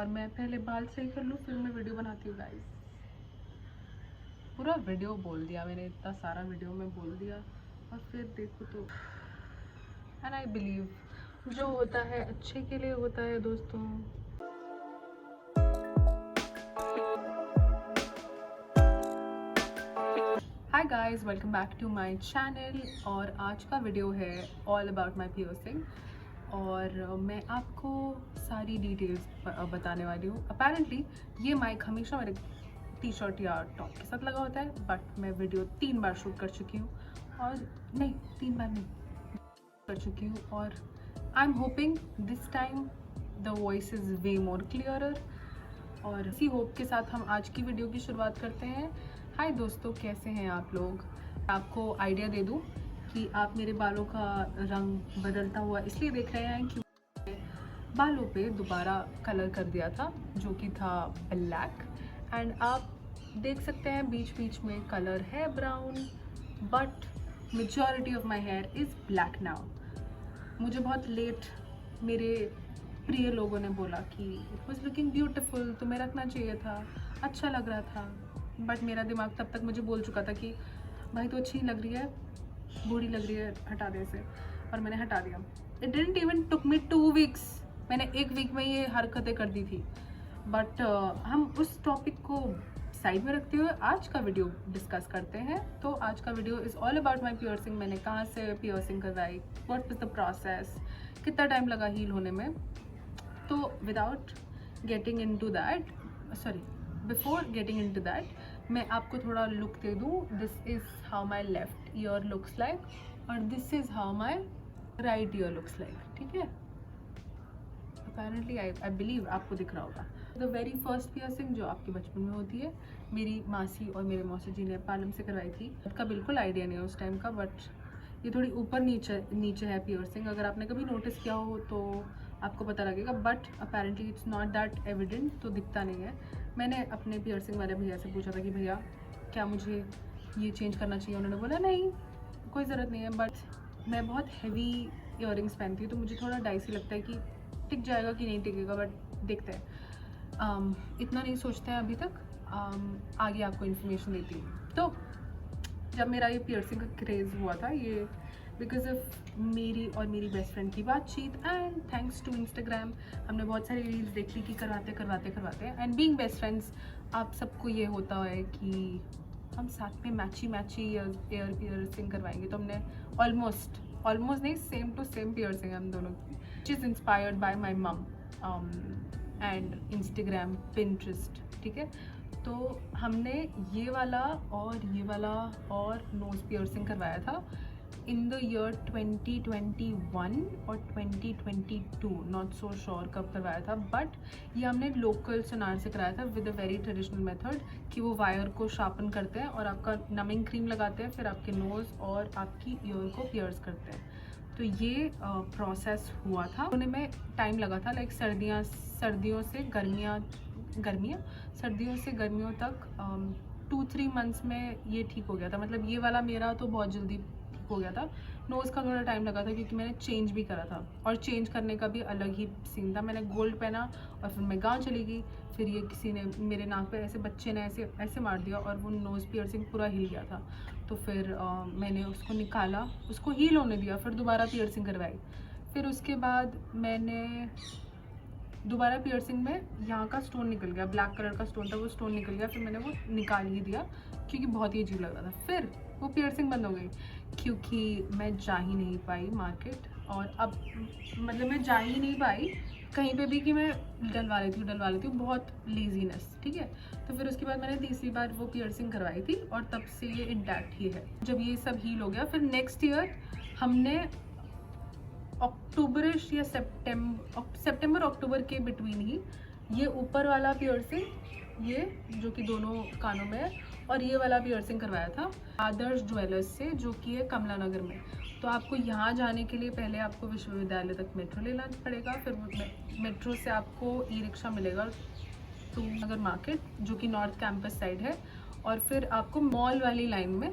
और मैं पहले बाल सही कर लूँ फिर मैं वीडियो बनाती हूँ गाइस। पूरा वीडियो बोल दिया मैंने, इतना सारा वीडियो में बोल दिया और फिर देखो तो। एंड आई बिलीव जो होता है अच्छे के लिए होता है दोस्तों। Hi guys, welcome back to my channel. और आज का वीडियो है ऑल अबाउट माय पियर्सिंग और मैं आपको सारी डिटेल्स बताने वाली हूँ। अपेरेंटली ये माइक हमेशा मेरे टी शर्ट या टॉप के साथ लगा होता है, बट मैं वीडियो 3 बार शूट कर चुकी हूँ और नहीं 3 बार नहीं कर चुकी हूँ और I am hoping this time the voice is way more clearer. और इसी होप के साथ हम आज की वीडियो की शुरुआत करते हैं। हाय दोस्तों, कैसे हैं आप लोग? आपको आइडिया दे दूं कि आप मेरे बालों का रंग बदलता हुआ इसलिए देख रहे हैं क्योंकि बालों पे दोबारा कलर कर दिया था जो कि था ब्लैक। एंड आप देख सकते हैं बीच बीच में कलर है brown, but majority of my here is black now. मुझे बहुत लेट मेरे प्रिय लोगों ने बोला कि इट वॉज लुकिंग ब्यूटिफुल, तुम्हें रखना चाहिए था, अच्छा लग रहा था। बट मेरा दिमाग तब तक मुझे बोल चुका था कि भाई तो अच्छी लग रही है, बूढ़ी लग रही है, हटा दे इसे। और मैंने हटा दिया। It didn't even took me 2 weeks. मैंने 1 वीक में ये हरकतें कर दी थी। बट हम उस टॉपिक को साइड में रखते हुए आज का वीडियो डिस्कस करते हैं। तो आज का video is all about my piercing. मैंने कहाँ से पियर्सिंग करवाई, व्हाट इज़ द प्रोसेस, कितना टाइम लगा हील होने में। तो without getting into that, sorry before getting into that, मैं आपको थोड़ा लुक दे दूँ। This is how my left ear looks like और this is how my right ear looks like. ठीक है, अपेरेंटली आई बिलीव आपको दिख रहा होगा। द वेरी फर्स्ट पियर्सिंग जो आपके बचपन में होती है, मेरी मासी और मेरे मौसी जी ने पालम से करवाई थी। उसका बिल्कुल आइडिया नहीं है उस टाइम का, बट ये थोड़ी ऊपर नीचे है पियर्सिंग। अगर आपने कभी नोटिस किया हो तो आपको पता लगेगा, but apparently it's not that evident, तो दिखता नहीं है। मैंने अपने पियर्सिंग वाले भैया से पूछा था कि भैया क्या मुझे ये चेंज करना चाहिए? उन्होंने बोला नहीं, कोई ज़रूरत नहीं है। बट मैं बहुत हैवी ईयरिंग्स पहनती हूँ तो मुझे थोड़ा डाइसी लगता है कि टिक जाएगा कि नहीं टिकेगा, बट देखते हैं। इतना नहीं सोचते हैं अभी तक। आगे आपको इन्फॉर्मेशन देती हूँ। तो जब मेरा ये पियर्सिंग का क्रेज़ हुआ था, ये बिकॉज ऑफ मेरी और मेरी बेस्ट फ्रेंड की बातचीत एंड थैंक्स टू इंस्टाग्राम। हमने बहुत सारी रील्स देख ली कि करवाते हैं। एंड बीइंग बेस्ट फ्रेंड्स, आप सबको ये होता है कि हम साथ में मैची ईयर पियर्सिंग करवाएंगे। तो हमने ऑलमोस्ट नहीं, सेम टू सेम पियर्सिंग हम दोनों की, विच इज़ इंस्पायर्ड बाय माई मम एंड इंस्टाग्राम, पिंटरेस्ट। ठीक है, तो हमने ये वाला और नोज़ पियर्सिंग करवाया था इन द ईयर 2021 और 2022, नॉट सो श्योर कब करवाया था। बट ये हमने लोकल सोनार से कराया था with a very traditional method कि वो वायर को शार्पन करते हैं और आपका नमिंग क्रीम लगाते हैं, फिर आपके नोज़ और आपकी ईयर को पियर्स करते हैं। तो ये प्रोसेस हुआ था, होने में टाइम लगा था। लाइक सर्दियों से गर्मियों तक 2-3 मंथ्स में ये ठीक हो गया था। मतलब ये वाला मेरा तो बहुत जल्दी ठीक हो गया था। नोज़ का थोड़ा टाइम लगा था क्योंकि मैंने चेंज भी करा था और चेंज करने का भी अलग ही सीन था। मैंने गोल्ड पहना और फिर मैं गाँव चली गई। फिर ये किसी ने मेरे नाक पे बच्चे ने ऐसे मार दिया और वो नोज़ पियर्सिंग पूरा हिल गया था। तो फिर मैंने उसको निकाला, उसको हील होने दिया, फिर दोबारा पियर्सिंग करवाई। फिर उसके बाद मैंने दोबारा पियर्सिंग में यहाँ का स्टोन निकल गया, ब्लैक कलर का स्टोन था, वो स्टोन निकल गया। फिर मैंने वो निकाल ही दिया क्योंकि बहुत ही अजीब लग रहा था। फिर वो पियर्सिंग बंद हो गई क्योंकि मैं जा ही नहीं पाई मार्केट। और अब मतलब मैं जा ही नहीं पाई कहीं पे भी कि मैं डलवा लेती हूँ, बहुत लेजीनेस। ठीक है, तो फिर उसके बाद मैंने तीसरी बार वो पियर्सिंग करवाई थी और तब से ये इंटैक्ट ही है। जब ये सब हील हो गया, फिर नेक्स्ट ईयर हमने अक्टूबरिश या सितंबर अक्टूबर के बिटवीन ही ये ऊपर वाला पियर्सिंग, ये जो कि दोनों कानों में है, और ये वाला पियर्सिंग करवाया था आदर्श ज्वेलर्स से, जो कि है कमला नगर में। तो आपको यहाँ जाने के लिए पहले आपको विश्वविद्यालय तक मेट्रो लेना पड़ेगा, फिर मेट्रो से आपको ई रिक्शा मिलेगा तो नगर मार्केट, जो कि नॉर्थ कैंपस साइड है। और फिर आपको मॉल वाली लाइन में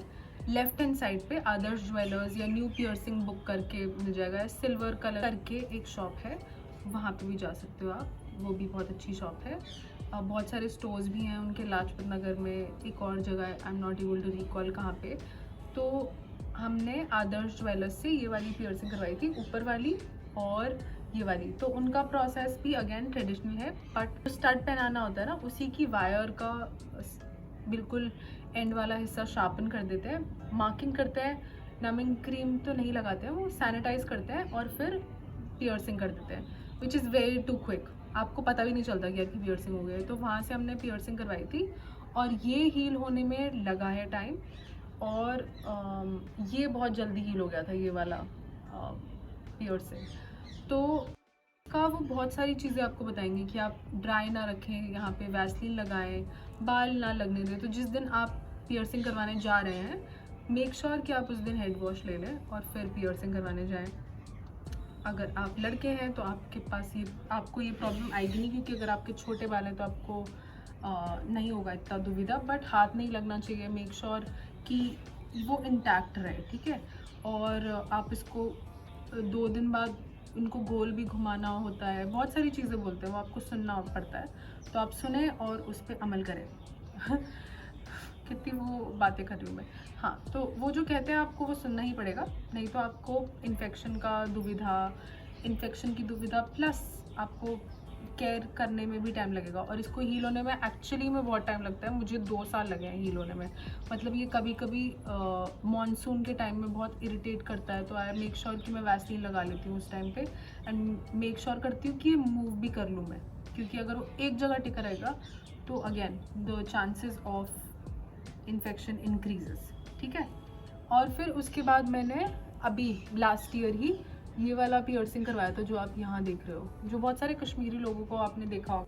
लेफ्ट हैंड साइड पे आदर्श ज्वेलर्स या न्यू पियर्सिंग बुक करके मिल जाएगा। सिल्वर कलर करके एक शॉप है, वहाँ पे भी जा सकते हो आप। वो भी बहुत अच्छी शॉप है। बहुत सारे स्टोर्स भी हैं उनके लाजपत नगर में, एक और जगह I am not able to recall कहाँ पे। तो हमने आदर्श ज्वेलर्स से ये वाली पियर्सिंग करवाई थी, ऊपर वाली और ये वाली। तो उनका प्रोसेस भी अगेन ट्रेडिशनल है, बट स्टड पहनाना होता है ना, उसी की वायर का बिल्कुल एंड वाला हिस्सा शार्पन कर देते हैं, मार्किंग करते हैं, नमिंग क्रीम तो नहीं लगाते हैं, वो सैनिटाइज करते हैं और फिर पियर्सिंग कर देते हैं, which is very too quick. आपको पता भी नहीं चलता कि आपकी पियर्सिंग हो गई है। तो वहाँ से हमने पियर्सिंग करवाई थी और ये हील होने में लगा है टाइम, और ये बहुत जल्दी हील हो गया था ये वाला पियर्सिंग। तो का वो बहुत सारी चीज़ें आपको बताएंगे कि आप ड्राई ना रखें, यहाँ पे वैसलीन लगाएं, बाल ना लगने दें। तो जिस दिन आप पियर्सिंग करवाने जा रहे हैं, मेक श्योर कि आप उस दिन हेड वॉश ले लें और फिर पियर्सिंग करवाने जाएं। अगर आप लड़के हैं तो आपके पास आपको ये प्रॉब्लम आएगी नहीं, क्योंकि अगर आपके छोटे बाल हैं तो आपको नहीं होगा इतना दुविधा, बट हाथ नहीं लगना चाहिए। मेक श्योर कि वो इंटैक्ट रहे, ठीक है। और आप इसको 2 दिन बाद उनको गोल भी घुमाना होता है, बहुत सारी चीज़ें बोलते हैं, वो आपको सुनना पड़ता है। तो आप सुने और उस पर अमल करें। कितनी वो बातें कर रही हूँ मैं। हाँ, तो वो जो कहते हैं आपको वो सुनना ही पड़ेगा, नहीं तो आपको इन्फेक्शन की दुविधा प्लस आपको केयर करने में भी टाइम लगेगा। और इसको हील होने में एक्चुअली में बहुत टाइम लगता है, मुझे 2 साल लगे हैं हील होने में। मतलब ये कभी कभी मॉनसून के टाइम में बहुत इरिटेट करता है, तो आई मेक श्योर कि मैं वैसलीन लगा लेती हूँ उस टाइम पे, एंड मेक श्योर करती हूँ कि मूव भी कर लूँ मैं, क्योंकि अगर वो एक जगह टिका रहेगा तो again the chances of infection increases, ठीक है। और फिर उसके बाद मैंने अभी लास्ट ईयर ही ये वाला पियर्सिंग करवाया था, जो आप यहाँ देख रहे हो, जो बहुत सारे कश्मीरी लोगों को आपने देखा हो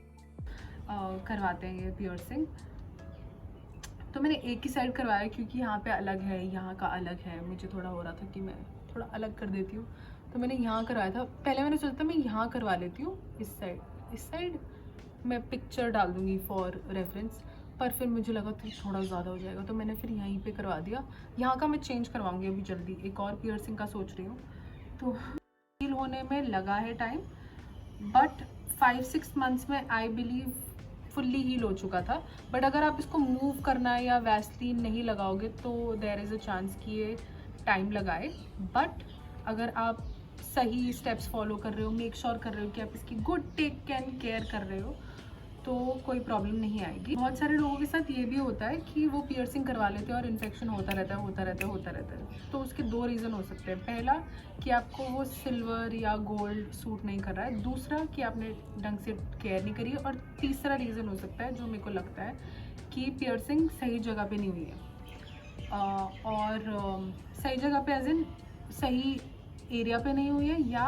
करवाते हैं ये पियर्सिंग। तो मैंने एक ही साइड करवाया क्योंकि यहाँ पे अलग है, यहाँ का अलग है, मुझे थोड़ा हो रहा था कि मैं थोड़ा अलग कर देती हूँ, तो मैंने यहाँ करवाया था। पहले मैंने सोचा था मैं यहाँ करवा लेती हूँ, इस साइड मैं पिक्चर डाल दूँगी फॉर रेफरेंस, पर फिर मुझे लगा तो थोड़ा ज़्यादा हो जाएगा, तो मैंने फिर यहीं पे करवा दिया। यहाँ का मैं चेंज करवाऊँगी अभी जल्दी, एक और पियर्सिंग का सोच रही हूँ। तो हील होने में लगा है टाइम, बट 5-6 मंथ्स में आई बिलीव फुल्ली हील हो चुका था। बट अगर आप इसको मूव करना है या वैसलीन नहीं लगाओगे तो देयर इज़ अ चांस कि ये टाइम लगाए। बट अगर आप सही स्टेप्स फॉलो कर रहे हो, मेक श्योर कर रहे हो कि आप इसकी गुड टेक एंड केयर कर रहे हो, तो कोई प्रॉब्लम नहीं आएगी। बहुत सारे लोगों के साथ ये भी होता है कि वो पियर्सिंग करवा लेते हैं और इन्फेक्शन होता रहता है। तो उसके 2 रीज़न हो सकते हैं। पहला कि आपको वो सिल्वर या गोल्ड सूट नहीं कर रहा है, दूसरा कि आपने ढंग से केयर नहीं करी है, और तीसरा रीज़न हो सकता है जो मेरे को लगता है कि पियर्सिंग सही जगह पे नहीं हुई है। और सही जगह पे एज इन सही एरिया पे नहीं हुई है, या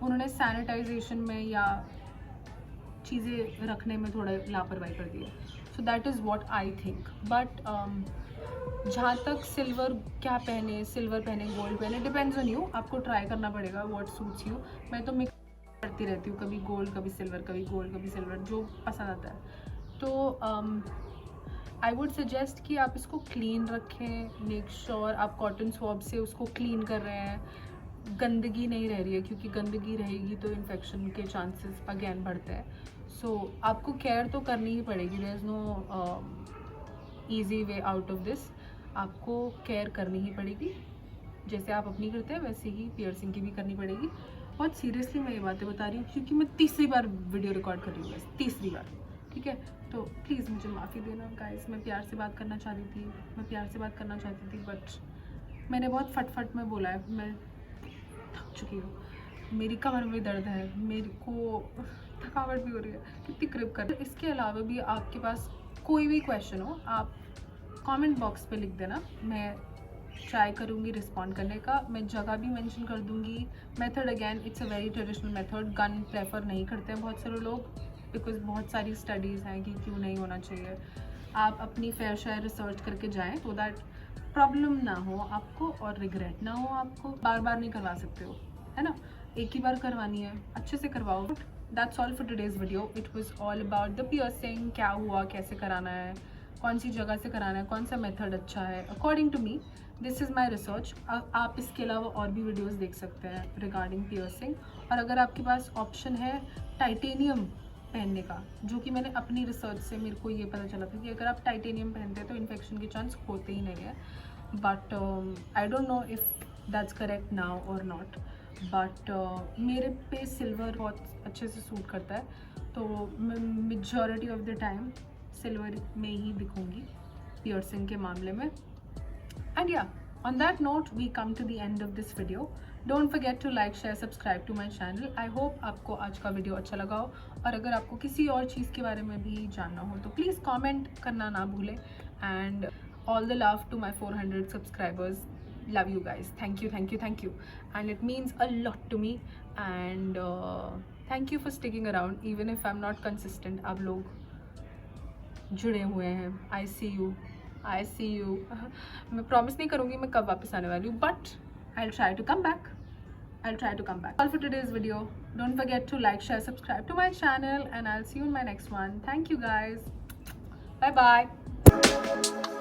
उन्होंने सैनिटाइजेशन में या चीज़ें रखने में थोड़ा लापरवाही कर दी है। So that is what I think. But जहाँ तक सिल्वर क्या पहने, सिल्वर पहने, गोल्ड पहने, डिपेंड्स ऑन यू। आपको ट्राई करना पड़ेगा व्हाट सूट्स यू। मैं तो मिक्स करती रहती हूँ, कभी गोल्ड कभी सिल्वर, कभी गोल्ड कभी सिल्वर, जो पसंद आता है। तो आई वुड सजेस्ट कि आप इसको क्लीन रखें, मेक श्योर आप कॉटन स्वॉब से उसको क्लीन कर रहे हैं, गंदगी नहीं रह रही है, क्योंकि गंदगी रहेगी तो इन्फेक्शन के चांसेस अगेन बढ़ते हैं। सो आपको केयर तो करनी ही पड़ेगी, there is no easy way out of this. आपको केयर करनी ही पड़ेगी, जैसे आप अपनी करते हैं वैसे ही पियर्सिंग की भी करनी पड़ेगी। बहुत सीरियसली मैं ये बातें बता रही हूँ क्योंकि मैं तीसरी बार वीडियो रिकॉर्ड कर रही हूँ, बस तीसरी बार, ठीक है। तो प्लीज़ मुझे माफ़ी देना गाइस, मैं प्यार से बात करना चाहती थी, बट मैंने बहुत फटफट में बोला है, मैं थक चुकी हूँ, मेरी कमर में दर्द है, मेरे को थकावट भी हो रही है, कितनी क्रिप कर। इसके अलावा भी आपके पास कोई भी क्वेश्चन हो, आप कमेंट बॉक्स पे लिख देना, मैं ट्राई करूँगी रिस्पॉन्ड करने का। मैं जगह भी मेंशन कर दूँगी। Method again it's a very traditional method. Gun prefer नहीं करते हैं बहुत सारे लोग, बिकॉज बहुत सारी स्टडीज़ हैं कि क्यों नहीं होना चाहिए। आप अपनी फेयर शेयर रिसर्च करके जाएँ, सो दैट प्रॉब्लम ना हो आपको और रिग्रेट ना हो आपको। बार बार नहीं करवा सकते हो, है ना, एक ही बार करवानी है, अच्छे से करवाओ। That's all for today's video. It was all about the piercing, क्या हुआ, कैसे कराना है, कौन सी जगह से कराना है, कौन सा मेथड अच्छा है according to me. This is my research. आप इसके अलावा और भी वीडियोस देख सकते हैं रिगार्डिंग पियर्सिंग। और अगर आपके पास ऑप्शन है टाइटेनियम पहनने का, जो कि मैंने अपनी रिसर्च से मेरे को ये पता चला था कि अगर आप टाइटेनियम पहनते हैं तो इन्फेक्शन के चांस होते ही नहीं है. But I don't know if that's correct now और नॉट. बट मेरे पे सिल्वर बहुत अच्छे से सूट करता है, तो majority of the time silver में ही दिखूँगी पियर्सिंग के मामले में. And yeah, on that note, we come to the end of this video. Don't forget to like, share, subscribe to my channel. I hope आपको आज का वीडियो अच्छा लगा हो, और अगर आपको किसी और चीज़ के बारे में भी जानना हो तो प्लीज़ कमेंट करना ना भूलें. And all the love to my 400 subscribers. Love you guys. Thank you, thank you, thank you. And it means a lot to me. And thank you for sticking around even if I'm not consistent. आप लोग जुड़े हुए हैं. I see you. मैं promise नहीं करूँगी मैं कब वापस आने वाली हूँ, but I'll try to come back. All for today's video. Don't forget to like, share, subscribe to my channel, and I'll see you in my next one. Thank you guys. Bye bye.